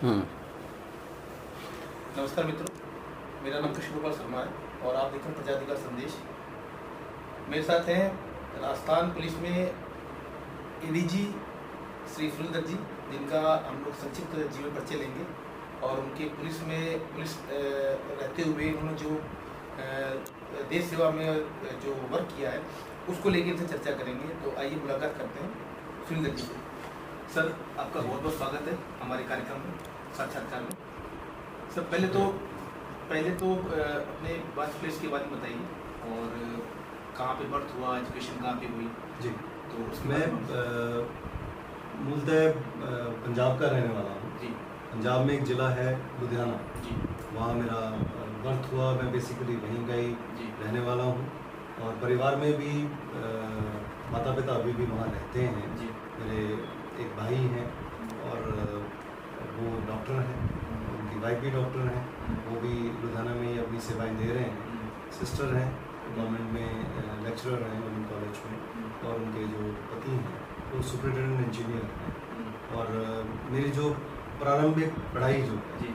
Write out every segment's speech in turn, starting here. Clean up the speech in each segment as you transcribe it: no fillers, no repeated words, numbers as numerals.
नमस्कार मित्रों, मेरा नाम कृष्ण गोपाल शर्मा है और आप देख रहे हैं प्रजाधिकार संदेश। मेरे साथ हैं राजस्थान पुलिस में एडीजी श्री सुरेंद्र जी, जिनका हम लोग संक्षिप्त जीवन परिचय लेंगे और उनके पुलिस रहते हुए उन्होंने जो देश सेवा में जो वर्क किया है उसको लेकर इनसे चर्चा करेंगे। तो आइए मुलाकात करते हैं सुरेंद्र जी से। सर, आपका बहुत बहुत स्वागत है हमारे कार्यक्रम में, साक्षात्कार में। सर, पहले तो अपने बर्थ प्लेस के बारे में बताइए और कहाँ पे बर्थ हुआ, एजुकेशन कहाँ पे हुई जी। तो मैं मूलतः पंजाब का रहने वाला हूँ जी। पंजाब में एक ज़िला है लुधियाना जी। वहाँ मेरा बर्थ हुआ। मैं बेसिकली वहीं का ही जी। रहने वाला हूँ और परिवार में भी माता पिता अभी भी वहाँ रहते हैं जी। मेरे एक भाई हैं और वो डॉक्टर हैं, उनकी वाइफ भी डॉक्टर हैं, वो भी लुधियाना में ही अपनी सेवाएं दे रहे हैं। सिस्टर हैं, गवर्नमेंट में लेक्चरर हैं गवर्नमेंट कॉलेज में, और उनके जो पति हैं वो सुपरिटेंडेंट इंजीनियर हैं। और मेरी जो प्रारंभिक पढ़ाई जो है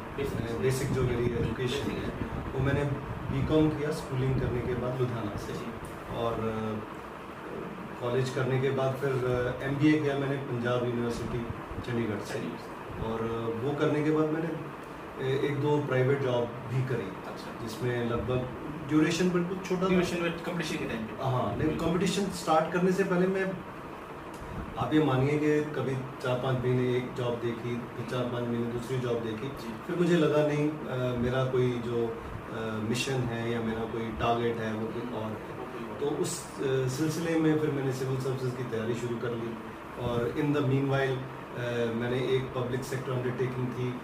बेसिक जो मेरी एजुकेशन है वो मैंने बीकॉम किया स्कूलिंग करने के बाद लुधियाना से, और कॉलेज करने के बाद फिर एमबीए किया मैंने पंजाब यूनिवर्सिटी चंडीगढ़ से, और वो करने के बाद मैंने एक दो प्राइवेट जॉब भी करी। अच्छा। जिसमें लगभग ड्यूरेशन बिल्कुल छोटा कंपटीशन के टाइम पे। हाँ, लेकिन कंपटीशन स्टार्ट करने से पहले मैं, आप ये मानिए कि कभी 4-5 महीने एक जॉब देखी, फिर 4-5 महीने दूसरी जॉब देखी, फिर मुझे लगा नहीं मेरा कोई जो मिशन है या मेरा कोई टारगेट है वो कोई और है। तो उस सिलसिले में फिर मैंने सिविल सर्विसेज की तैयारी शुरू कर ली, और इन द मीनवाइल मैंने एक पब्लिक सेक्टर अंडरटेकिंग थी,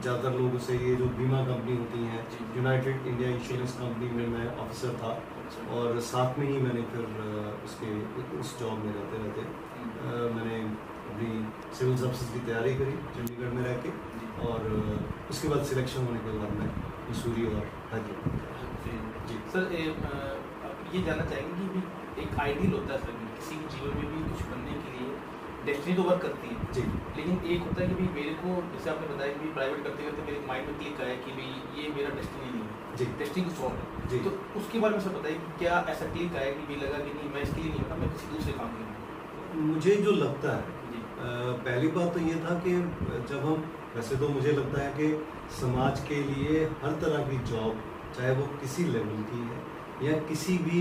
ज़्यादातर लोगों से ये जो बीमा कंपनी होती हैं, यूनाइटेड इंडिया इंश्योरेंस कंपनी में मैं ऑफिसर था, और साथ में ही मैंने फिर उस जॉब में रहते रहते मैंने अपनी सिविल सर्विसेज की तैयारी करी चंडीगढ़ में रह के, और उसके बाद सिलेक्शन होने के बाद मैं मसूरी और हैदराबाद। जी सर, ये जानना चाहेंगे कि एक आइडियल होता है सर, किसी भी जीवन में भी कुछ बनने के लिए डेस्टिनी तो वर्क करती है जी, लेकिन एक होता है कि भाई मेरे को, जैसे आपने बताया कि प्राइवेट करते करते मेरे माइंड में क्लिक आया कि भाई ये मेरा डेस्टिनी नहीं है जी, डेस्टिनी कुछ और है जी। तो उसके बारे में सर बताइए कि क्या ऐसा क्लिक आया कि भाई लगा कि नहीं, मैं इसके लिए नहीं बना, मैं किसी दूसरे काम के लिए। मुझे जो लगता है, जी। पहली बात तो ये था कि जब हम, वैसे तो मुझे लगता है कि समाज के लिए हर तरह की जॉब, चाहे वो किसी लेवल की है या किसी भी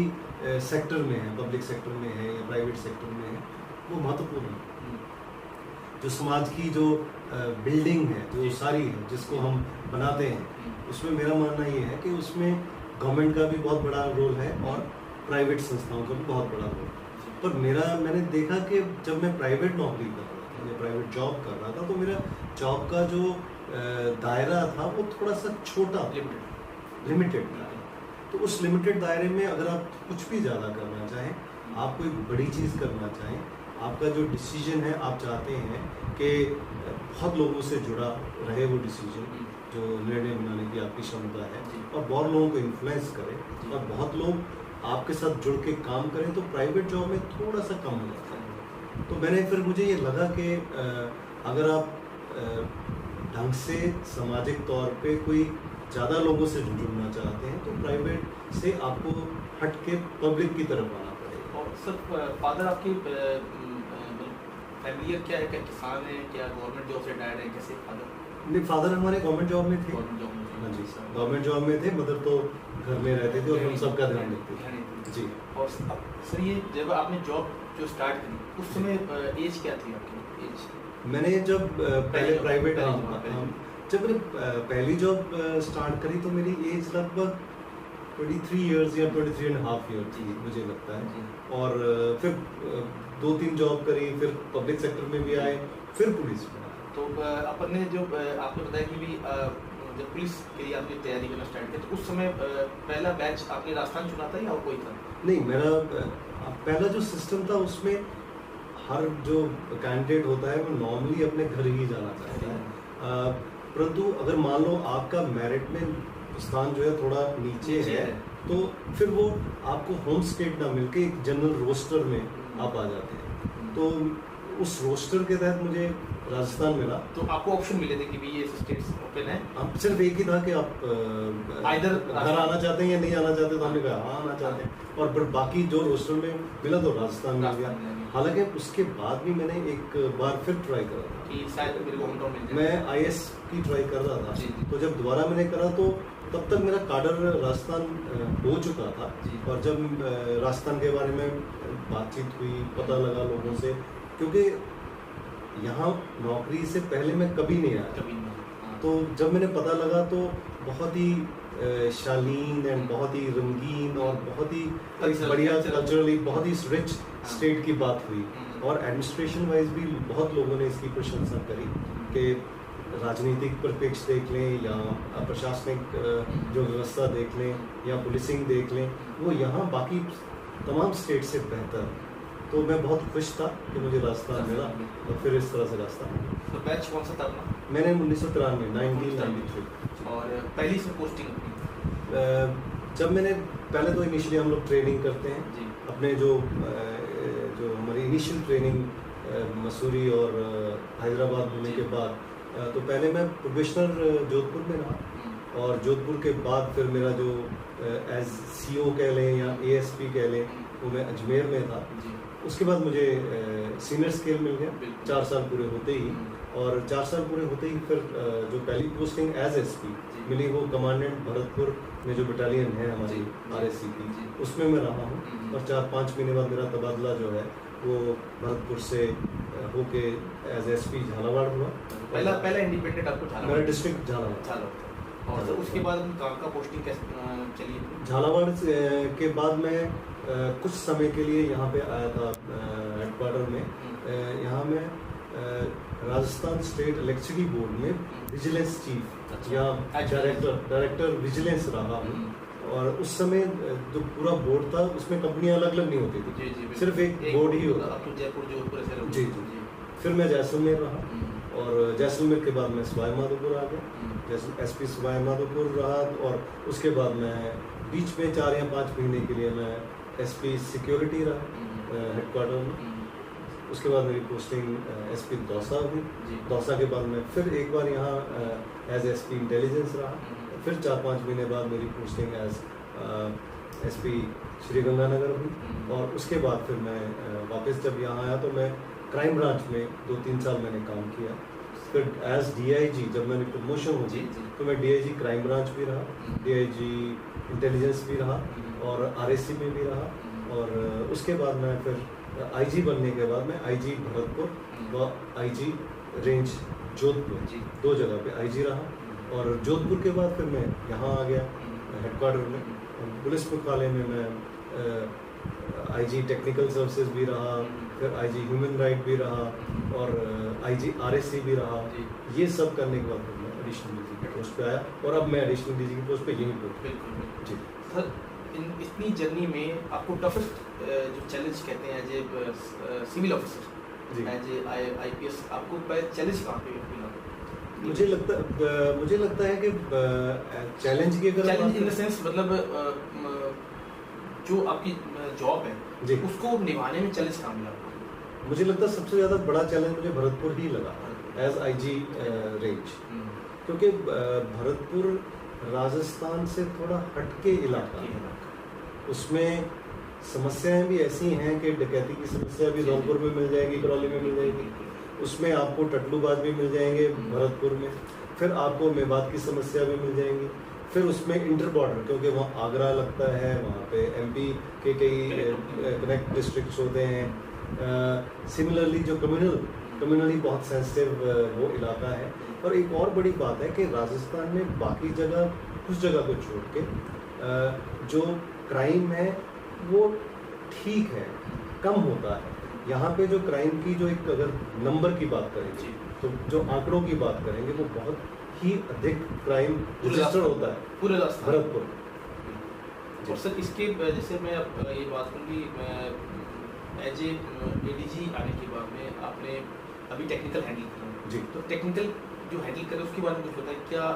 सेक्टर में है, पब्लिक सेक्टर में है या प्राइवेट सेक्टर में है, वो महत्वपूर्ण है। जो समाज की जो बिल्डिंग है, जो सारी है जिसको हम बनाते हैं, उसमें मेरा मानना ये है कि उसमें गवर्नमेंट का भी बहुत बड़ा रोल है और प्राइवेट संस्थाओं का भी बहुत बड़ा रोल है। पर मैंने देखा कि जब मैं प्राइवेट नौकरी कर रहा था या प्राइवेट जॉब कर रहा था, तो मेरा जॉब का जो दायरा था वो थोड़ा सा छोटा, लिमिटेड था। तो उस लिमिटेड दायरे में अगर आप कुछ भी ज़्यादा करना चाहें, आप कोई बड़ी चीज़ करना चाहें, आपका जो डिसीजन है, आप चाहते हैं कि बहुत लोगों से जुड़ा रहे वो डिसीजन, जो निर्णय बनाने की आपकी क्षमता है, और बहुत लोगों को इन्फ्लुएंस करे और बहुत लोग आपके साथ जुड़ के काम करें, तो प्राइवेट जॉब में थोड़ा सा कम हो जाता है। तो मुझे ये लगा कि अगर आप ढंग से सामाजिक तौर पे कोई ज़्यादा लोगों से जुड़ना चाहते हैं, तो प्राइवेट से आपको हट के पब्लिक की तरफ आना पड़ेगा। और सर, फादर आपकी फैमिली क्या है, क्या किसान है, क्या गवर्नमेंट जॉब से रिटायर्ड है, कैसे फादर? नहीं, फादर हमारे गवर्नमेंट जॉब में थे। गवर्नमेंट जॉब में? हाँ जी सर, गवर्नमेंट जॉब में थे। मदर तो घर में रहते थे और हम सबका ध्यान रखते थे जी। और सर, ये जब आपने जॉब जो स्टार्ट करी उस समय एज क्या थी आपकी? एज मैंने जब पहले प्राइवेट, जब मैंने पहली जॉब स्टार्ट करी तो मेरी एज लगभग 23 इयर्स या 23.5 ईयर थी, मुझे लगता है। और फिर 2-3 जॉब करी, फिर पब्लिक सेक्टर में भी आए, फिर पुलिस में आए। तो अपन ने जो आपने बताया कि भी जब पुलिस के लिए आपने तैयारी करना स्टार्ट किया, तो उस समय पहला बैच आपने राजस्थान चुना था या और कोई था? नहीं, मेरा पहला जो सिस्टम था उसमें हर जो कैंडिडेट होता है वो नॉर्मली अपने घर ही जाना चाहता है, परंतु अगर मान लो आपका मेरिट में स्थान जो है थोड़ा नीचे है, तो फिर वो आपको होम स्टेट ना मिलके एक जनरल रोस्टर में आप आ जाते हैं। तो उस रोस्टर के तहत मुझे राजस्थान मिला। तो आपको ऑप्शन मिले थे कि भी ये स्टेट्स ओपन है? अब सिर्फ एक ही था कि आप इधर घर आना चाहते हैं या नहीं आना चाहते, तो हमने कहा हाँ आना चाहते हैं, और फिर बाकी जो रोस्टर में मिला तो राजस्थान मिल गया। हालांकि उसके बाद भी मैंने एक बार फिर ट्राई करा था कि शायद मेरे को होम टाउन मिल जाए। मैं IAS की ट्राई कर रहा था। जी। तो जब दोबारा मैंने करा तो तब तक मेरा काडर राजस्थान हो चुका था, और जब राजस्थान के बारे में बातचीत हुई, पता लगा लोगों से, क्योंकि यहाँ नौकरी से पहले मैं कभी नहीं आया, कभी नहीं। तो जब मैंने पता लगा तो बहुत ही शालीन एंड बहुत ही रंगीन और बहुत ही बढ़िया कल्चरली बहुत ही रिच स्टेट की बात हुई, और एडमिनिस्ट्रेशन वाइज भी बहुत लोगों ने इसकी प्रशंसा करी कि राजनीतिक परिप्रेक्ष्य देख लें या प्रशासनिक जो व्यवस्था देख लें या पुलिसिंग देख लें, वो यहाँ बाकी तमाम स्टेट से बेहतर है। तो मैं बहुत खुश था कि मुझे राजस्थान मिला, और फिर इस तरह से राजस्थान। तो बैच कौन सा था अपना? मैंने 1993 और पहली से पोस्टिंग अपनी? जब मैंने पहले तो इनिशियली हम लोग ट्रेनिंग करते हैं जी। अपने जो हमारी इनिशियल ट्रेनिंग मसूरी और हैदराबाद होने के बाद, तो पहले मैं प्रोबेशनर जोधपुर में रहा, और जोधपुर के बाद फिर मेरा जो एज CO कह लें या ASP कह लें, वो मैं अजमेर में था। उसके बाद मुझे सीनियर स्केल मिल गया 4 साल पूरे होते ही, और 4 साल पूरे होते ही फिर जो पहली पोस्टिंग एज SP मिली वो कमांडेंट भरतपुर में जो बटालियन है हमारी RSC की, उसमें मैं रहा हूँ। और 4-5 महीने बाद मेरा तबादला जो है वो भरतपुर से होके एज SP झालावाड़ हुआ। पहला इंडिपेंडेंट आपको झालावाड़? मेरा डिस्ट्रिक्ट झालावाड़। और तो उसके बाद कहाँ का पोस्टिंग कैसे चली? झालावाड़ के बाद मैं कुछ समय के लिए यहाँ पे आया था हेडक्वार्टर में। यहाँ मैं राजस्थान स्टेट इलेक्ट्रिसिटी बोर्ड में विजिलेंस चीफ या डायरेक्टर विजिलेंस रहा हूँ। और उस समय जो पूरा बोर्ड था उसमें कंपनियां अलग अलग नहीं होती थी, सिर्फ एक बोर्ड ही होता था। जयपुर जोधपुर जी। फिर मैं जैसलमेर रहा, और जैसलमेर के बाद मैं सवाई माधोपुर आ गया, SP सवाई माधोपुर रहा, और उसके बाद मैं बीच में 4 या 5 महीने के लिए मैं SP सिक्योरिटी रहा हेडक्वार्टर में। उसके बाद मेरी पोस्टिंग SP दौसा हुई। दौसा के बाद मैं फिर एक बार यहाँ एज SP इंटेलिजेंस रहा। फिर 4-5 महीने बाद मेरी posting as SP Sri Ganganagar हुई, और उसके बाद फिर मैं वापस जब यहाँ आया तो मैं क्राइम ब्रांच में 2-3 साल मैंने काम किया। फिर एज DIG जब मैंने प्रमोशन हुई तो मैं DIG क्राइम ब्रांच भी रहा, DIG इंटेलिजेंस भी रहा, और RSC में भी रहा। और उसके बाद मैं फिर IG बनने के बाद मैं IG भरतपुर व IG रेंज जोधपुर 2 जगह पे IG रहा। और जोधपुर के बाद फिर मैं यहाँ आ गया हेडक्वार्टर में, पुलिस मुख्यालय में मैं IG टेक्निकल सर्विसेज भी रहा, फिर IG ह्यूमन राइट भी रहा, और IG RSC भी रहा। ये सब करने के बाद फिर मैं एडिशनल DG की पोस्ट पे आया, और अब मैं एडिशनल DG की पोस्ट पे यहीं पर। जी सर, इतनी जर्नी में आपको टफेस्ट जो चैलेंज कहते हैं as civil officer, as IPS, आपको चैलेंज कहाँ पे मिला? मुझे लगता है कि चैलेंज की अगर चैलेंज इन द सेंस मतलब जो आपकी जॉब है उसको निभाने में चैलेंज कहाँ मिला? मुझे लगता है सबसे ज़्यादा बड़ा चैलेंज मुझे भरतपुर ही लगा एज IG रेंज, क्योंकि भरतपुर राजस्थान से थोड़ा हटके इलाका है। उसमें समस्याएं भी ऐसी हैं कि डकैती की समस्या भी धौलपुर में मिल जाएगी, करौली में मिल जाएगी, उसमें आपको टटलूबाज भी मिल जाएंगे भरतपुर में, फिर आपको मेवात की समस्या भी मिल जाएंगी, फिर उसमें इंटर बॉर्डर क्योंकि वहाँ आगरा लगता है, वहाँ पे MP के कई कनेक्ट डिस्ट्रिक्ट्स होते हैं। सिमिलरली जो कम्युनली बहुत सेंसिटिव वो इलाका है। और एक और बड़ी बात है कि राजस्थान में बाकी जगह कुछ जगह को छोड़ के जो क्राइम है वो ठीक है, कम होता है। यहाँ पे जो क्राइम की जो एक अगर नंबर की बात करेंगे तो जो आंकड़ों की बात करेंगे वो बहुत ही अधिक क्राइम रजिस्टर होता है पूरे राजस्थान भरतपुर। और सर इसके जैसे मैं ये बात करूँगी, एज ए ADG आने के बाद में आपने अभी टेक्निकल हैंडल किया जी, तो टेक्निकल जो हैंडल करें उसके बारे में कुछ बताएं, क्या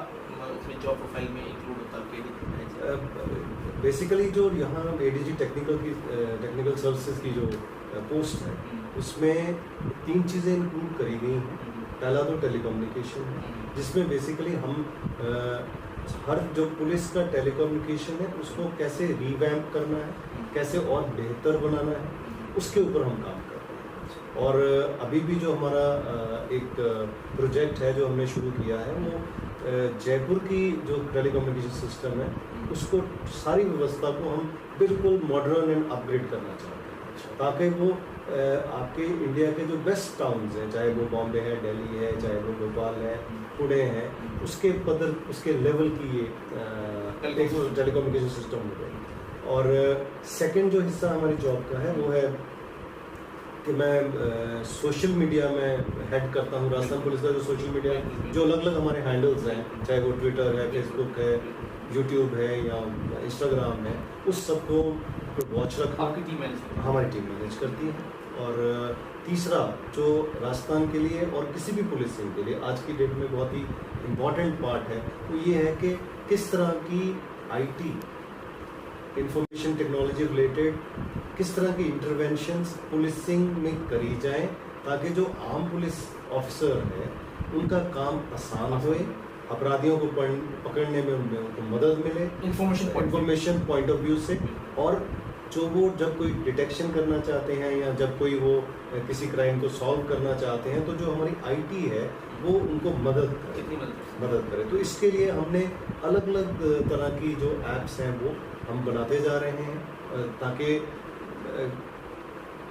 उसमें जॉब प्रोफाइल में इंक्लूड होता है? बेसिकली जो यहाँ ADG टेक्निकल सर्विसेज की जो पोस्ट है उसमें 3 चीज़ें इंक्लूड करी गई हैं। पहला तो टेलीकम्युनिकेशन है, जिसमें बेसिकली हम हर जो पुलिस का टेलीकम्युनिकेशन है उसको कैसे रिवैम्प करना है, कैसे और बेहतर बनाना है, उसके ऊपर हम काम कर रहे हैं। और अभी भी जो हमारा एक प्रोजेक्ट है जो हमने शुरू किया है, वो जयपुर की जो टेलीकम्युनिकेशन सिस्टम है उसको सारी व्यवस्था को हम बिल्कुल मॉडर्न एंड अपग्रेड करना चाहते हैं, ताकि वो आपके इंडिया के जो बेस्ट टाउन्स हैं, चाहे वो बॉम्बे है, दिल्ली है, चाहे वो भोपाल है, पुणे है, उसके लेवल की ये टेलीकम्युनिकेशन सिस्टम हो गए। और सेकंड जो हिस्सा हमारी जॉब का है वो है कि मैं सोशल मीडिया में हेड करता हूँ। राजस्थान पुलिस का जो सोशल मीडिया जो अलग अलग हमारे हैंडल्स हैं, चाहे वो ट्विटर है, फेसबुक है, यूट्यूब है या इंस्टाग्राम है, उस सबको वॉच रखा आपकी टीम मैनेज हमारी टीम मैनेज करती है। और तीसरा जो राजस्थान के लिए और किसी भी पुलिस सिंह के लिए आज की डेट में बहुत ही इम्पॉर्टेंट पार्ट है, वो ये है कि किस तरह की आईटी इंफॉर्मेशन टेक्नोलॉजी रिलेटेड किस तरह की इंटरवेंशंस पुलिसिंग में करी जाएं, ताकि जो आम पुलिस ऑफिसर है उनका काम आसान होए, अपराधियों को पकड़ने में उनको मदद मिले इंफॉर्मेशन पॉइंट ऑफ व्यू से, और जो वो जब कोई डिटेक्शन करना चाहते हैं या जब कोई वो किसी क्राइम को सॉल्व करना चाहते हैं, तो जो हमारी आईटी है वो उनको मदद करे। तो इसके लिए हमने अलग अलग तरह की जो एप्स हैं वो हम बनाते जा रहे हैं,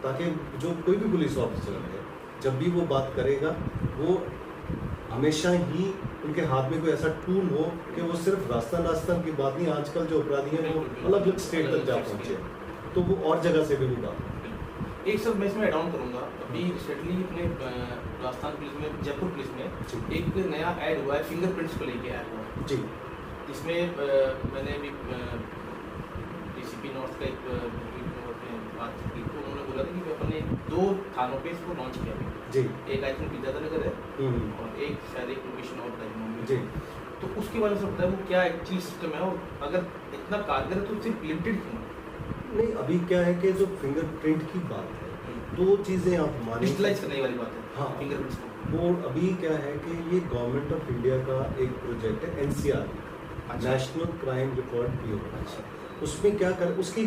ताकि जो कोई भी पुलिस ऑफिसर है जब भी वो बात करेगा वो हमेशा ही उनके हाथ में कोई ऐसा टूल हो कि वो सिर्फ राजस्थान की बात नहीं, आजकल जो अपराधी हैं वो अलग अलग स्टेट तक जा पहुँचे, तो वो और जगह से भी वो बात। एक सब मैं इसमें एड ऑन करूँगा, अभी रिसेंटली अपने राजस्थान पुलिस में, जयपुर पुलिस में एक नया ऐड हुआ है, फिंगरप्रिंट्स को लेके ऐड हुआ है जी, जिसमें मैंने भी डीसीपी नॉर्थ का एक बात की, तो उन्होंने बोला था कि अपने 2 थानों पे इसको लॉन्च किया जी, एक आई थिंक विद्याधर है और एक शायद एक लोकेशन और था जी। तो उसके बारे में बताया वो क्या एक्चुअली सिस्टम है, और अगर इतना कारगर है तो सिर्फ लिमिटेड क्यों नहीं? अभी क्या है कि जो फिंगरप्रिंट की बात है, 2 चीज़ें आप माने डिजिटलाइज करने वाली बात है। हाँ, फिंगरप्रिंट्स को वो अभी क्या है कि ये गवर्नमेंट ऑफ इंडिया का एक प्रोजेक्ट है NCR, national crime record bureau. उसमें क्या कर उसकी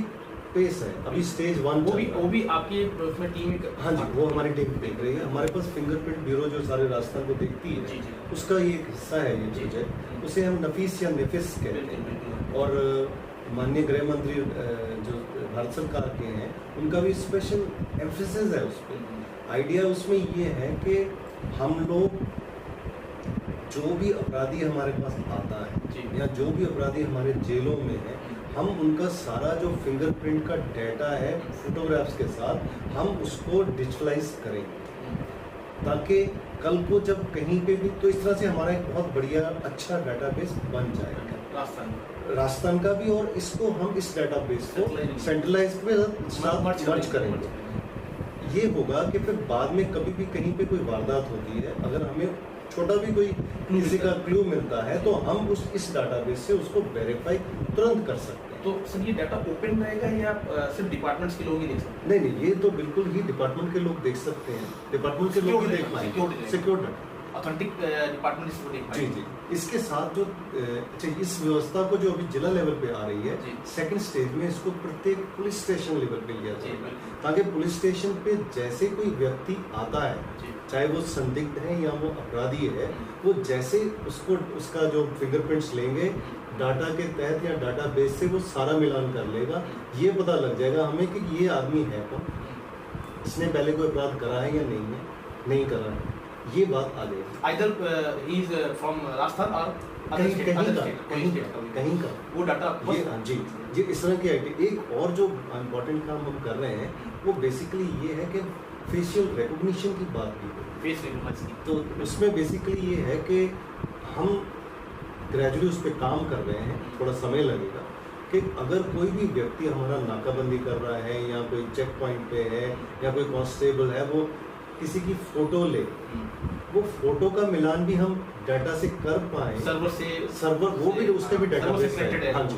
पेस है अभी स्टेज 1, वो भी आपकी उसमें टीम। हाँ जी, वो हमारी टीम देख रही है। हमारे पास फिंगरप्रिंट ब्यूरो जो सारे राजस्थान को देखती है जी, उसका ये एक हिस्सा है ये प्रोजेक्ट, उसे हम नफीस या निफिस कहते हैं। और माननीय गृह मंत्री जो भारत सरकार के हैं उनका भी स्पेशल एम्फेसिस है उस पर। आइडिया उसमें ये है कि हम लोग जो भी अपराधी हमारे पास आता है या जो भी अपराधी हमारे जेलों में है, हम उनका सारा जो फिंगरप्रिंट का डाटा है फोटोग्राफ्स के साथ हम उसको डिजिटलाइज करेंगे, ताकि कल को जब कहीं पे भी, तो इस तरह से हमारा एक बहुत बढ़िया अच्छा डाटाबेस बन जाएगा राजस्थान का भी, और इसको हम इस डाटाबेस को सेंट्रलाइज के साथ मर्ज करेंगे। ये होगा कि फिर बाद में कभी भी कहीं पे कोई वारदात होती है, अगर हमें छोटा भी कोई किसी का क्लू मिलता है तो हम इस डाटाबेस से उसको वेरीफाई तुरंत कर सकते हैं। तो सर ये डाटा ओपन रहेगा या सिर्फ डिपार्टमेंट्स के लोग ही देख सकते हैं? नहीं, ये तो बिल्कुल ही डिपार्टमेंट के लोग देख सकते हैं, डिपार्टमेंट के लोग ही देख पाएंगे, सिक्योर डाटा, ऑथेंटिक डिपार्टमेंट इसको देख पाएंगे जी। इसके साथ जो अच्छा, इस व्यवस्था को जो अभी जिला लेवल पे आ रही है, सेकंड स्टेज में इसको प्रत्येक पुलिस स्टेशन लेवल पे लिया जाएगा, ताकि पुलिस स्टेशन पे जैसे कोई व्यक्ति आता है, चाहे वो संदिग्ध है या वो अपराधी है, वो जैसे उसका जो फिंगरप्रिंट्स लेंगे डाटा के तहत या डाटा बेस से वो सारा मिलान कर लेगा, ये पता लग जाएगा हमें कि ये आदमी है कौन, इसने पहले कोई अपराध करा है या नहीं करा है, ये बात आ जाएगी। Either he is from Rajasthan और कहीं का वो डाटा जी इस तरह की आईटी। एक और जो इम्पोर्टेंट काम हम कर रहे हैं वो बेसिकली ये है कि फेशियल रिकॉग्निशन की बात की, फेस रिकॉग्निशन, तो उसमें बेसिकली ये है कि हम ग्रेजुअली उस पर काम कर रहे हैं, थोड़ा समय लगेगा, कि अगर कोई भी व्यक्ति हमारा नाकाबंदी कर रहा है या कोई चेक पॉइंट पे है या कोई कांस्टेबल है, वो किसी की फोटो ले, वो फोटो का मिलान भी हम डाटा से कर पाए, सर्वर वो भी उसका भी डाटा बेस है, हाँ जी,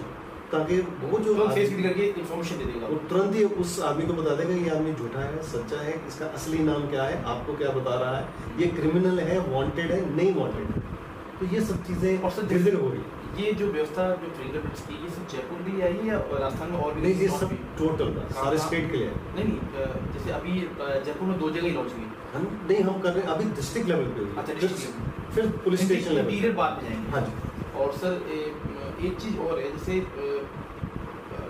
ताकि वो जो तो फेस करके इंफॉर्मेशन दे देगा, वो तुरंत ही उस आदमी को बता देगा ये आदमी झूठा है, सच्चा है, इसका असली नाम क्या है, आपको क्या बता रहा है, ये क्रिमिनल है, वांटेड है, नहीं वांटेड है। तो ये सब चीज़ें और सर धीरे धीरे हो रही है। ये जो व्यवस्था जो फिंगरप्रिंट्स की, ये सब जयपुर भी आई है या राजस्थान में और भी? नहीं, ये और सब भी? टोटल सारे स्टेट के लिए है। नहीं, जैसे अभी जयपुर में 2 जगह लॉन्च हुई। हम नहीं, हम कर रहे हैं अभी डिस्ट्रिक्ट लेवल पे हुई है। अच्छा, फिर- डिस्ट्रिक्ट फिर पुलिस स्टेशन लेवल। पीरियड बाद में जाएंगे। हाँ जी। और सर एक चीज़ और है, जैसे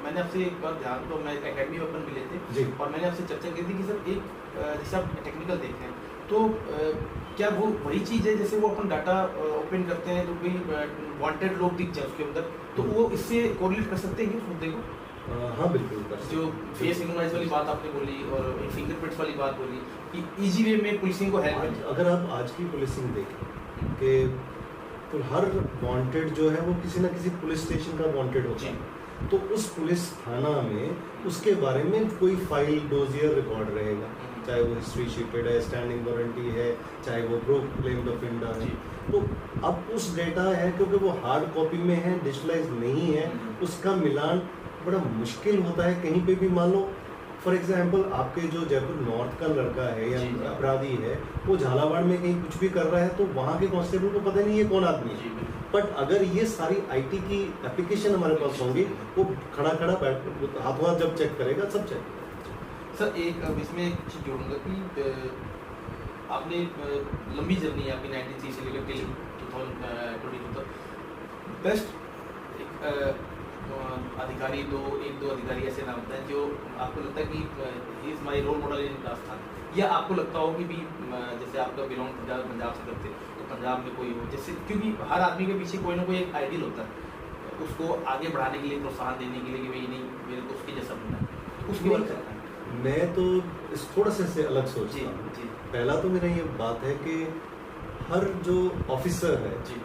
मैंने आपसे एक बार ध्यान, तो मैं एकेडमी में अपन मिले थे जी। और मैंने आपसे चर्चा की थी कि सर एक जैसे आप टेक्निकल देखते हैं तो क्या वो वही चीज़ है जैसे वो अपन डाटा ओपन करते हैं तो कोई वांटेड लोग दिख जाए उसके अंदर, तो वो इससे कोरिलेट कर सकते हैं कि उस मुद्दे को? हाँ बिल्कुल कर सकते जो हैं। फेस सिग्नलाइज वाली बात आपने बोली और फिंगरप्रिंट्स वाली बात बोली कि इजी वे में पुलिसिंग को हेल्प है। अगर आप आज की पुलिसिंग देखें कि तो हर वांटेड जो है वो किसी ना किसी पुलिस स्टेशन का वांटेड होता है, तो उस पुलिस थाना में उसके बारे में कोई फाइल डोजियर रिकॉर्ड रहेगा, चाहे वो हिस्ट्री शीटेड है, स्टैंडिंग वारंटी है, चाहे वो प्रोक्लेम्ड ऑफेंडर है। तो अब उस डेटा है, क्योंकि वो हार्ड कॉपी में है, डिजिटलाइज नहीं है, उसका मिलान बड़ा मुश्किल होता है। कहीं पे भी मान लो फॉर एग्जाम्पल आपके जो जयपुर नॉर्थ का लड़का है या अपराधी है, वो झालावाड़ में कहीं कुछ भी कर रहा है तो वहाँ के कांस्टेबल को पता नहीं है कौन आदमी है। बट अगर ये सारी आईटी की एप्लीकेशन हमारे पास होंगी, वो खड़ा खड़ा बैठ हाथों हाथ जब चेक करेगा, सब चेक। सर एक इसमें एक चीज़ जोड़ूंगा कि आपने लंबी जर्नी है आपकी 93 से लेकर टिल 2022 तक। बेस्ट एक अधिकारी एक दो अधिकारी ऐसे नाम होते हैं जो आपको लगता है कि he is my role model in Rajasthan, या आपको लगता हो कि भी जैसे आपका बिलोंग पंजाब से करते तो पंजाब में कोई हो, जैसे क्योंकि हर आदमी के पीछे कोई ना कोई एक आइडियल होता है उसको आगे बढ़ाने के लिए, प्रोत्साहन देने के लिए कि भाई नहीं मेरे को उसके जैसा बनना है, तो उसकी बात करता है। मैं तो इस थोड़ा से अलग सोचता हूँ। जी। पहला तो मेरा ये बात है कि हर जो ऑफिसर है जी,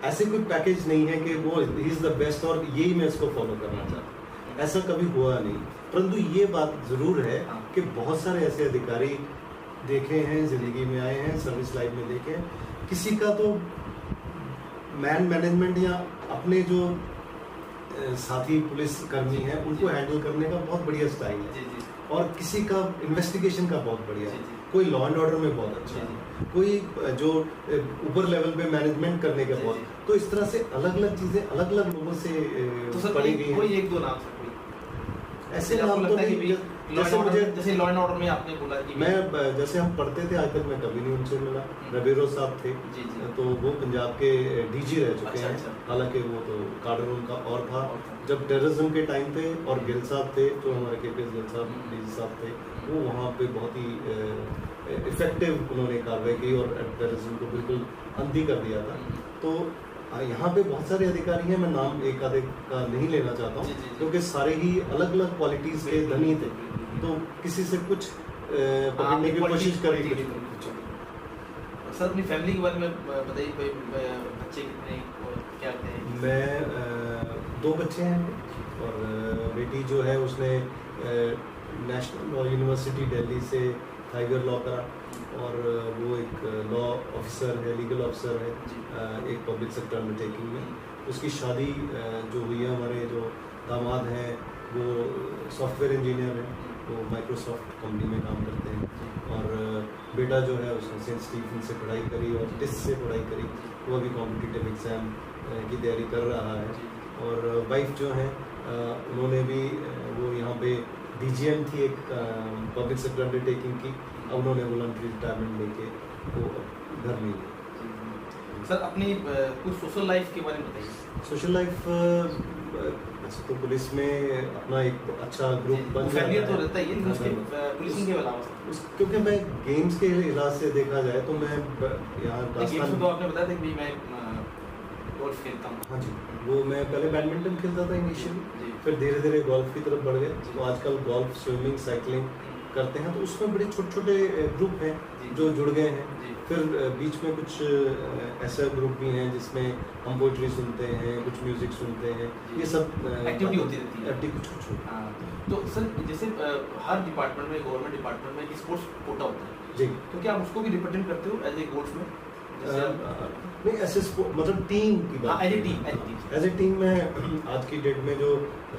ऐसे कोई पैकेज नहीं है कि वो ही इज द बेस्ट और यही मैं इसको फॉलो करना चाहता हूँ, ऐसा कभी हुआ नहीं। परंतु ये बात जरूर है कि बहुत सारे ऐसे अधिकारी देखे हैं, जिंदगी में आए हैं, सर्विस लाइफ में देखे हैं, किसी का तो मैनेजमेंट या अपने जो साथी पुलिस कर्मी हैं उनको हैंडल करने का बहुत बढ़िया स्टाइल है, और किसी का इन्वेस्टिगेशन का बहुत बढ़िया है, कोई लॉ एंड ऑर्डर में बहुत अच्छा है, कोई जो ऊपर लेवल पे मैनेजमेंट करने का बहुत। तो इस तरह से अलग अलग चीजें अलग अलग लोगों से पढ़ी गई कोई हैं। एक दो नाम से कोई ऐसे नाम तो नहीं, जैसे लॉ एंड ऑर्डर में आपने बोला कि मैं जैसे हम पढ़ते थे आज तक मैं कभी नहीं उनसे मिला। रबीरो साहब थे, तो वो पंजाब के डीजी रह चुके हैं, हालांकि वो तो काडर उनका और था जब टेररिज्म के टाइम पे, और गिल साहब थे जो हमारे KPS गिल साहब डीजी साहब थे, वो वहाँ पे बहुत ही इफेक्टिव उन्होंने कार्रवाई की और टेररिज्म को बिल्कुल अंधी कर दिया था। तो यहाँ पे बहुत सारे अधिकारी हैं, मैं नाम एक आधे का नहीं लेना चाहता हूँ क्योंकि सारे ही अलग अलग क्वालिटीज के धनी थे, तो किसी से कुछ पकड़ने की कोशिश करेंगे। सर अपनी फैमिली के बारे में बताइए, कोई बच्चे कितने और क्या करते हैं? मैं 2 बच्चे हैं और बेटी जो है उसने नेशनल लॉ यूनिवर्सिटी दिल्ली से 5 ईयर लॉ करा, और वो एक लॉ ऑफिसर है, लीगल ऑफिसर है एक पब्लिक सेक्टर अंडरटेकिंग में। उसकी शादी जो हुई है, हमारे जो दामाद हैं वो सॉफ्टवेयर इंजीनियर हैं, वो माइक्रोसॉफ्ट कंपनी में काम करते हैं, और बेटा जो है उसने सेंट स्टीफन से पढ़ाई करी और टिस से पढ़ाई करी, वो अभी कॉम्पिटिटिव एग्ज़ाम की तैयारी कर रहा है। और वाइफ जो है उन्होंने भी वो यहाँ पे DGM थी एक पब्लिक सेक्टर अंडरटेकिंग की, अब उन्होंने वॉलंटरी रिटायरमेंट लेके वो घर में ही। सर अपनी कुछ सोशल लाइफ के बारे में बताइए। सोशल लाइफ वैसे तो पुलिस में अपना एक अच्छा ग्रुप बन जाता है, तो रहता है उसके पुलिसिंग के अलावा, क्योंकि मैं गेम्स के लिहाज से देखा जाए तो मैं यहाँ राजस्थान, तो आपने बताया था कि मैं गोल्फ खेलता हूँ। हाँ जी, वो मैं पहले बैडमिंटन खेलता था इनिशियली, फिर धीरे धीरे गोल्फ की तरफ बढ़ गए, तो आजकल गोल्फ, स्विमिंग, साइकिलिंग करते हैं, तो उसमें बड़े छोटे छोटे ग्रुप हैं जो जुड़ गए हैं। फिर बीच में कुछ ऐसा ग्रुप भी हैं जिसमें हम पोइट्री सुनते हैं, कुछ म्यूजिक सुनते हैं, ये सब एक्टिविटी होती रहती है। एक्टिविटी कुछ हाँ, तो सर जैसे हर डिपार्टमेंट में, गवर्नमेंट डिपार्टमेंट में स्पोर्ट्स कोटा होता है जी, तो क्या आप उसको भी रिप्रेजेंट करते हो एज ए गोल्फ में? नहीं ऐसे मतलब टीम की बात, एज ए टीम में आज की डेट में जो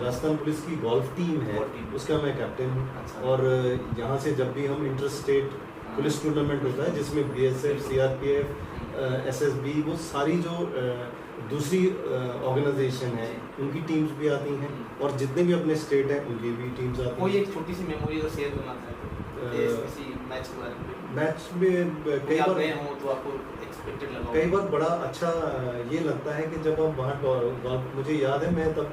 राजस्थान पुलिस की गोल्फ टीम है उसका मैं कैप्टन हूँ। अच्छा। और यहाँ से जब भी हम इंटर स्टेट पुलिस टूर्नामेंट होता है जिसमें BSF, CRPF, SSB, वो सारी जो दूसरी ऑर्गेनाइजेशन है उनकी टीम्स भी आती हैं और जितने भी अपने स्टेट हैं उनकी भी टीम्स आती हैं। कोई एक छोटी सी मेमोरी अगर शेयर करना चाहते हो किसी मैच के बारे में? मैच में कई बार गए हो तो आपको एक्सपेक्टेड लगा? कई बार बड़ा अच्छा ये लगता है कि जब हम वहाँ, मुझे याद है मैं तब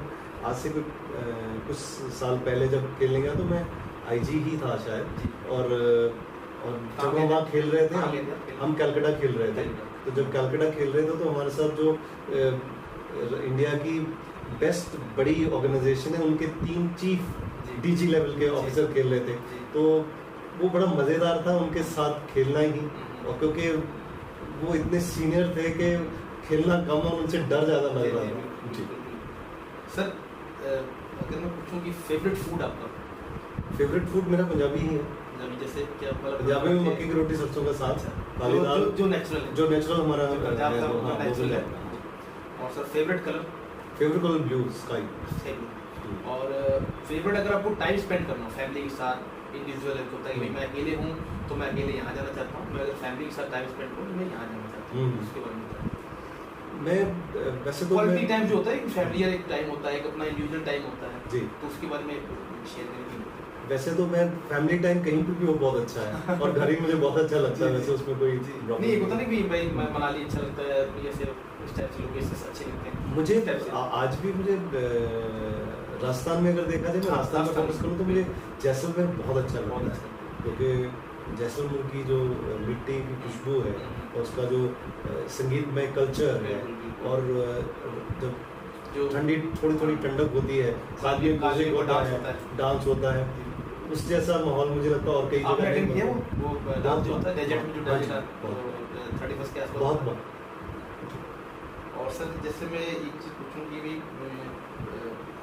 आज से कुछ साल पहले जब खेलने गया तो मैं IG ही था शायद, और जब हम वहाँ खेल रहे थे हम कलकत्ता खेल रहे थे, तो जब कलकत्ता खेल रहे थे तो हमारे साथ जो इंडिया की बेस्ट बड़ी ऑर्गेनाइजेशन है उनके 3 चीफ DG लेवल के ऑफिसर खेल रहे थे, तो वो बड़ा मज़ेदार था उनके साथ खेलना ही। और क्योंकि वो इतने सीनियर थे कि खेलना कम और उनसे डर ज़्यादा लग रहा था। जी सर, अगर मैं पूछूं कि फेवरेट फूड आपका? फेवरेट फूड मेरा पंजाबी ही है। जैसे क्या मतलब? पंजाबी में मक्की की रोटी सरसों का साग, काली दाल, जो नेचुरल है, जो नेचुरल हमारा नेचुरल है। और sir favourite colour? Favourite colour blue sky. और फेवरेट अगर आपको टाइम स्पेंड करना हो फैमिली के साथ, इंडिविजुअल होता है कि मैं अकेले हूँ तो मैं अकेले यहाँ जाना चाहता हूँ, मैं अगर फैमिली के साथ टाइम स्पेंड करूँ तो मैं यहाँ जाना चाहता हूँ, उसके बारे में मैं वैसे तो क्वालिटी टाइम जो होता है एक फैमिली का एक टाइम होता है, एक अपना इंडिविजुअल टाइम होता है जी, तो उसके बारे में शेयर करेंगे। वैसे तो मैं फैमिली टाइम कहीं पर भी हो बहुत अच्छा है और घर ही मुझे बहुत अच्छा लगता है, वैसे उसमें कोई नहीं एक होता नहीं कि भाई मैं मनाली अच्छा लगता है या सिर्फ इस टाइप से लोकेशंस अच्छे लगते हैं मुझे। आज भी मुझे राजस्थान में अगर देखा जाए मैं राजस्थान में फोकस करूँ तो मुझे जैसलमेर बहुत अच्छा लगता है, क्योंकि जैसलमेर की जो मिट्टी की खुशबू है और उसका जो संगीतमय कल्चर है, और जब ठंडी थोड़ी ठंडक होती है, साथ में म्यूजिक होता है, डांस होता है, उस जैसा माहौल मुझे लगता है और कई जगह नहीं किया। वो डांस जो होता है डेजर्ट में, जो डेजर्ट 31 के आसपास बहुत। और सर जैसे मैं एक चीज़ पूछूं कि भी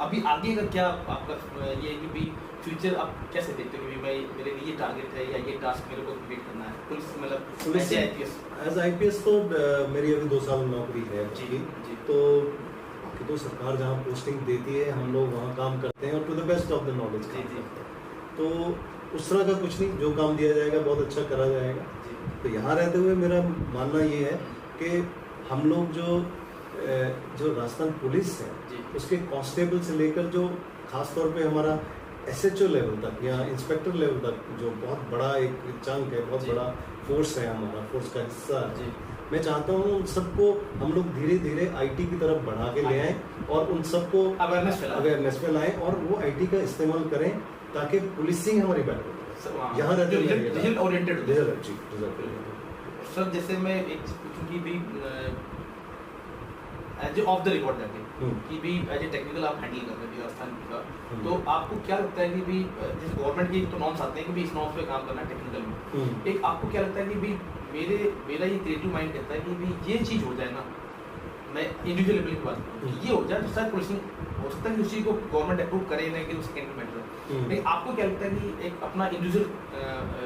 अभी आगे का क्या आपका ये है कि भी फ्यूचर आप कैसे देखते हो कि भाई मेरे लिए ये टारगेट है या ये टास्क मेरे को कंप्लीट करना है? पुलिस मतलब पुलिस एज IPS तो मेरी अभी 2 साल नौकरी है जी, तो सरकार जहाँ पोस्टिंग देती है हम लोग वहाँ काम करते हैं और to the best of the knowledge. तो उस तरह का कुछ नहीं, जो काम दिया जाएगा बहुत अच्छा करा जाएगा। तो यहाँ रहते हुए मेरा मानना ये है कि हम लोग जो राजस्थान पुलिस है उसके कांस्टेबल से लेकर जो खास तौर पे हमारा SHO लेवल तक या इंस्पेक्टर लेवल तक जो बहुत बड़ा एक चंक है, बहुत बड़ा फोर्स है, हमारा फोर्स का हिस्सा है, मैं चाहता हूँ उन सबको हम लोग धीरे धीरे IT की तरफ बढ़ा के ले आएँ और उन सबको अवेयरनेस फैलाएं और वो IT का इस्तेमाल करें ताकि पुलिसिंग हमारी बेटर यहाँ रहते रिजल्ट ओरिएंटेड। सर जैसे मैं एक चीज पूछूं कि भी एज ऑफ द रिकॉर्ड जाके कि भी एज ए टेक्निकल आप हैंडल कर रहे हैं राजस्थान का, तो आपको क्या लगता है कि भी जैसे गवर्नमेंट की तो नॉर्म्स आते हैं कि भी इस नॉर्म्स पे काम करना है टेक्निकल में, एक आपको क्या लगता है कि भी मेरा ये क्रिएटिव माइंड कहता है कि भी ये चीज़ हो जाए ना, मैं इंडिविजुअल लेवल की बात करूँ, ये हो जाए तो शायद पुलिसिंग हो सकता है कि उसी को गवर्नमेंट अप्रूव करे ना कि सेकेंडरी मैटर। लेकिन आपको क्या लगता है कि एक अपना इंडिविजुअल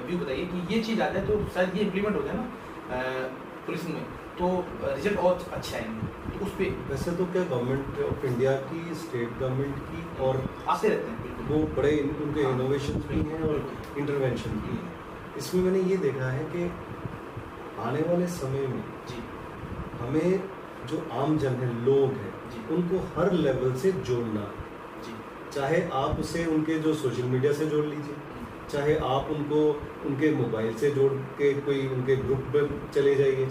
व्यू बताइए कि ये चीज़ आ जाए तो शायद ये इम्प्लीमेंट हो जाए ना पुलिसिंग में, तो रिजल्ट और अच्छा आएंगे। तो उस पर वैसे तो क्या गवर्नमेंट ऑफ इंडिया की, स्टेट गवर्नमेंट की और आते रहते हैं वो बड़े उनके इनोवेशन भी हैं और इंटरवेंशन भी हैं। इसमें मैंने ये देखा है कि आने वाले समय में हमें जो आम जन है, लोग हैं, उनको हर लेवल से जोड़ना, चाहे आप उसे उनके जो सोशल मीडिया से जोड़ लीजिए, चाहे आप उनको उनके मोबाइल से जोड़ के कोई उनके ग्रुप में चले जाइए,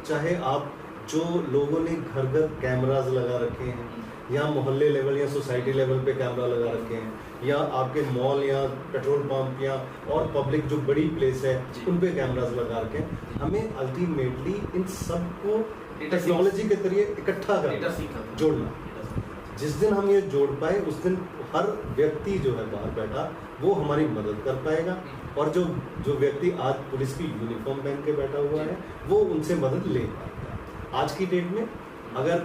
चाहे आप जो लोगों ने घर घर कैमराज लगा रखे हैं या मोहल्ले लेवल या सोसाइटी लेवल पे कैमरा लगा रखे हैं, या आपके मॉल या पेट्रोल पंप या और पब्लिक जो बड़ी प्लेस है उन पे कैमराज लगा रखे हैं, हमें अल्टीमेटली इन सबको टेक्नोलॉजी के जरिए इकट्ठा करना, जोड़ना। जिस दिन हम ये जोड़ पाए उस दिन हर व्यक्ति जो है बाहर बैठा वो हमारी मदद कर पाएगा, और जो व्यक्ति आज पुलिस की यूनिफॉर्म पहन के बैठा हुआ है वो उनसे मदद ले पाएगा। आज की डेट में अगर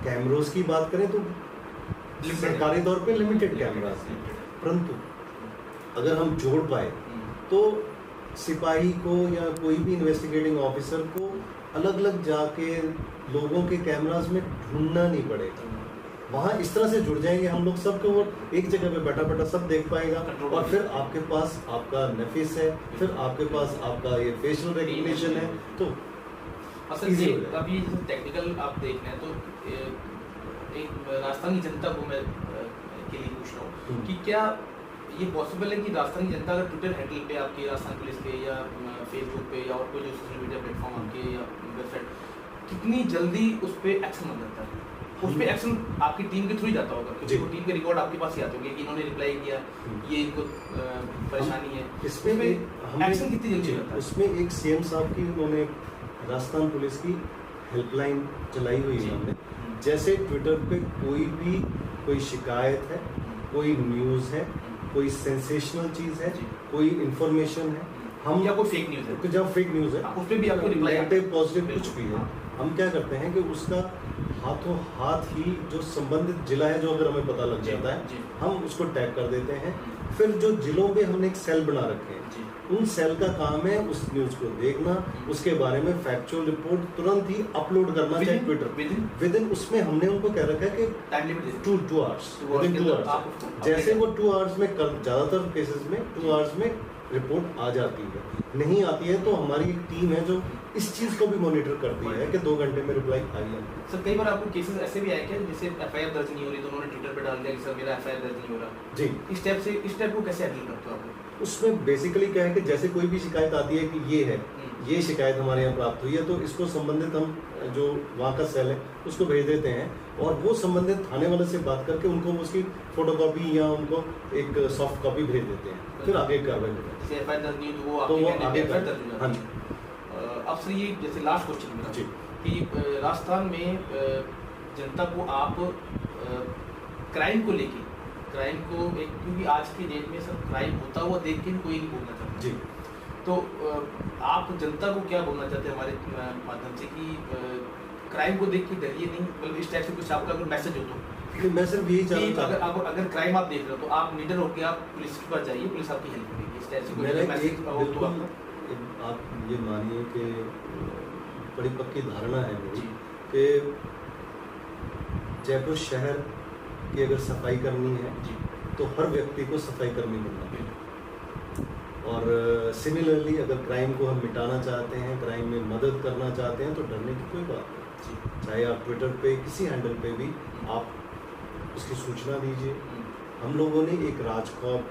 कैमरोज की बात करें तो सरकारी तौर पे लिमिटेड कैमराज हैं, परंतु अगर हम जोड़ पाए तो सिपाही को या कोई भी इन्वेस्टिगेटिंग ऑफिसर को अलग अलग जाके लोगों के कैमरास में ढूंढना नहीं पड़ेगा। वहाँ इस तरह से जुड़ जाएंगे हम लोग सबको, वो एक जगह पे बैठा बैठा सब देख पाएगा। और फिर आपके पास आपका नफिस है, फिर आपके पास आपका ये फेशियल रिकग्निशन है, तो असल ये अभी टेक्निकल आप देख रहे हैं तो एक राजस्थान की जनता को मैं के लिए पूछ रहा हूँ कि क्या ये पॉसिबल है कि राजस्थान की जनता अगर ट्विटर हैंडल पे आपके राजस्थान पुलिस पे या फेसबुक पे या और कोई जो सोशल मीडिया प्लेटफॉर्म आपके या वेबसाइट, कितनी जल्दी उस पर एक्शन हो जाता है? उस पर एक्शन आपकी टीम के थ्रू ही जाता होगा, क्योंकि वो टीम के रिकॉर्ड आपके पास ही आते होंगे कि इन्होंने रिप्लाई किया, ये इनको परेशानी है, इसमें एक्शन कितनी जल्दी होता है? उसमें एक सीएम साहब की उन्होंने राजस्थान पुलिस की हेल्पलाइन चलाई हुई है हमने। जैसे ट्विटर पे कोई शिकायत है, कोई न्यूज़ है, कोई सेंसेशनल चीज़ है, कोई इंफॉर्मेशन है, हम या कोई फेक न्यूज़ है, जब फेक न्यूज़ है उस पर भी आपको रिप्लाई, नेगेटिव पॉजिटिव कुछ भी है, हम क्या करते हैं कि उसका हाथों हाथ ही जो संबंधित जिला है, जो अगर हमें पता लग जाता है, हम उसको टैग कर देते हैं। फिर जो जिलों में हमने एक सेल बना रखे हैं, उन सेल का काम है उस न्यूज़ को देखना, उसके बारे में फैक्चुअल रिपोर्ट तुरंत ही अपलोड करना, चाहे ट्विटर विद इन उसमें हमने उनको कह रखा है कि time limit 2 hours, with in 2 hours. जैसे वो 2 आवर्स में ज़्यादातर केसेस में 2 आवर्स में रिपोर्ट आ जाती है। नहीं आती है तो हमारी एक टीम है जो इस चीज़ को भी मॉनिटर करती है कि 2 घंटे में रिप्लाई आई है। सर कई बार आपको केसेस ऐसे भी आए क्या जैसे एफआईआर दर्ज नहीं हो रही तो उन्होंने ट्विटर पे डाल दिया कि सर मेरा एफआईआर दर्ज नहीं हो रहा? जी, इस स्टेप को कैसे हैंडल करते हो आप? उसमें बेसिकली क्या है कि जैसे कोई भी शिकायत आती है कि ये है, ये शिकायत हमारे यहाँ प्राप्त हुई है, तो इसको संबंधित हम जो वहाँ का सेल है उसको भेज देते हैं और वो संबंधित थाने वाले से बात करके उनको उसकी फोटोकॉपी या उनको एक सॉफ्ट कॉपी भेज देते हैं, फिर आगे कार्रवाई होती है। एफआईआर दर्ज नहीं तो वो आगे दर्ज हो जाती है। हाँ जी। अब सर ये जैसे लास्ट क्वेश्चन मेरा जी कि राजस्थान में जनता को आप क्राइम को लेके, क्राइम को एक, क्योंकि आज की डेट में सब क्राइम होता हुआ देख के भी कोई नहीं बोलना चाहता जी, तो आप जनता को क्या बोलना चाहते हैं हमारे माध्यम से कि क्राइम को देख के डरिए नहीं, मतलब इस टाइप से कुछ आपका अगर मैसेज हो तो? मैं सिर्फ यही चाहता हूँ अगर क्राइम आप देख रहे हो तो आप निडर होकर आप पुलिस के पास जाइए, पुलिस आपकी हेल्प करेगी, इस टाइप से कोई मैसेज हो तो आप ये मानिए कि बड़ी पक्की धारणा है मेरी कि जयपुर शहर की अगर सफाई करनी है तो हर व्यक्ति को सफाई करनी पड़ती है। और सिमिलरली अगर क्राइम को हम मिटाना चाहते हैं, क्राइम में मदद करना चाहते हैं, तो डरने की कोई बात नहीं। चाहे आप ट्विटर पे किसी हैंडल पे भी आप उसकी सूचना दीजिए। हम लोगों ने एक राजकॉप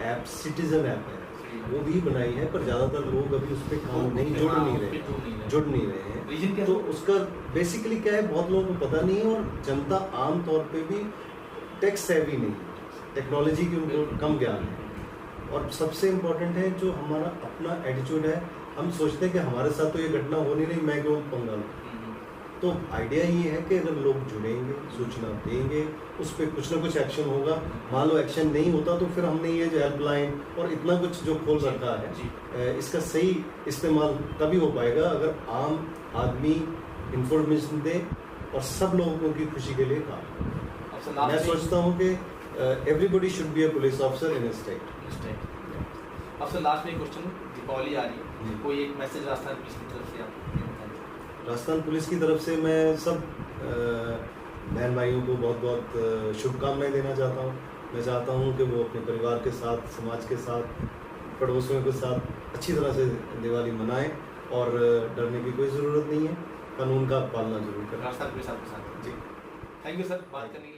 ऐप, सिटीजन ऐप है, वो भी बनाई है, पर ज़्यादातर लोग अभी उस पर काम नहीं जुड़ नहीं रहे हैं। तो उसका बेसिकली क्या है, बहुत लोगों को पता नहीं है और जनता आम तौर पे भी टेक सेवी नहीं है, टेक्नोलॉजी की उनको कम ज्ञान है। और सबसे इम्पोर्टेंट है जो हमारा अपना एटीट्यूड है, हम सोचते हैं कि हमारे साथ तो ये घटना हो नहीं रही, मैं क्यों पंगा लूं। तो आइडिया ये है कि अगर लोग जुड़ेंगे, सूचना देंगे, उस पर कुछ ना कुछ एक्शन होगा। मान लो एक्शन नहीं होता तो फिर हमने ये जो हेल्पलाइन और इतना कुछ जो खोल रखा है, इसका सही इस्तेमाल तभी हो पाएगा अगर आम आदमी इंफॉर्मेशन दे और सब लोगों की खुशी के लिए काम। मैं सोचता हूँ कि everybody should be a police officer in a state. अब सर लास्ट में क्वेश्चन, दीपावली आ रही है, कोई एक मैसेज राजस्थान पुलिस की तरफ से आप? राजस्थान पुलिस की तरफ से मैं सब बहन भाइयों को बहुत बहुत शुभकामनाएं देना चाहता हूँ। मैं चाहता हूँ कि वो अपने परिवार के साथ, समाज के साथ, पड़ोसियों के साथ अच्छी तरह से दिवाली मनाएं और डरने की कोई ज़रूरत नहीं है, कानून का पालना जरूर करें। राजस्थान पुलिस आपके साथ। जी, थैंक यू सर बात करने के लिए।